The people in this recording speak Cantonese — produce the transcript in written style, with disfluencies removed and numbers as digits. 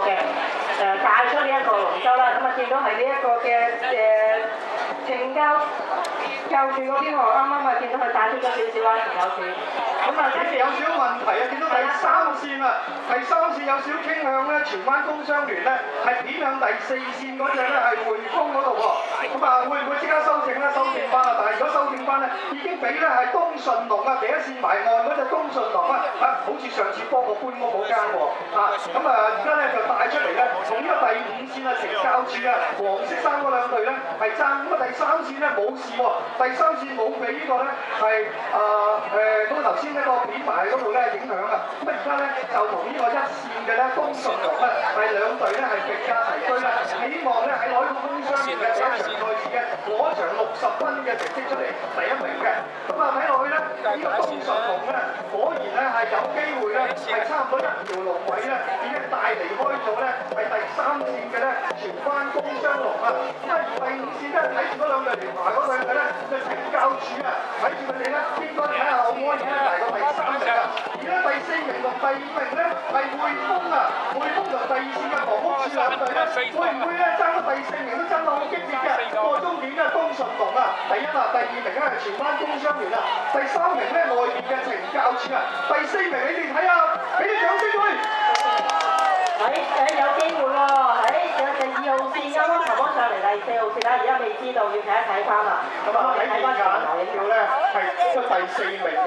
嘅帶出呢一個龍舟啦，咁啊見到係呢一個嘅懲教處嗰邊喎，啱啱啊見到佢帶出咗少少啦，懲教處。咁啊跟住有少少問題啊，見到第三線啊，第三線有少傾向咧，荃灣工商聯咧係偏向第四線嗰隻咧係匯豐嗰度喎。咁啊會唔會即刻修正咧？修正翻啊！但係如果修正翻咧，已經俾咧係東順龍啊，第一線埋岸嗰隻東順龍啊，好似上次幫我搬屋嗰間喎。咁啊而家咧就帶出嚟咧，同呢個第五線啊懲教處啊黃色衫嗰兩隊咧係爭，咁啊第三線咧冇事喎，第三線冇俾呢個咧係咁頭先呢個片牌嗰度咧影響啊，咁啊而家咧就同呢個一線嘅咧東順龍咧係兩隊咧係並駕齊驅啦，希望咧喺攞到工商聯嘅第一場賽事嘅攞場60分嘅成績出嚟第一名嘅，咁啊睇落去咧呢個東順龍咧果然咧係有機會咧係差唔多一條龍位咧已經帶離開咗咧係第三線嘅咧荃灣工商龍啊，咁啊第五線咧睇住嗰兩隊聯排嗰兩隊咧就懲教處啊，睇住佢哋咧應該睇下可唔可以咧嚟到第三名啊，而家第四名同第五名咧係匯豐啊，匯豐同第二線嘅房屋處兩隊咧會唔會咧爭到第四名都爭到好激烈嘅，個終點咧東順龍啊，第一啊，第二名咧係荃灣工商聯啊，第三名咧外邊嘅懲教處啊，第四名你哋睇下，俾啲掌聲佢。有機會喎，有第2號線啱啱頭上嚟，第4號線啦，而家未知道，要睇一睇翻啦。咁啊睇翻眼，要咧係出第四名嘅。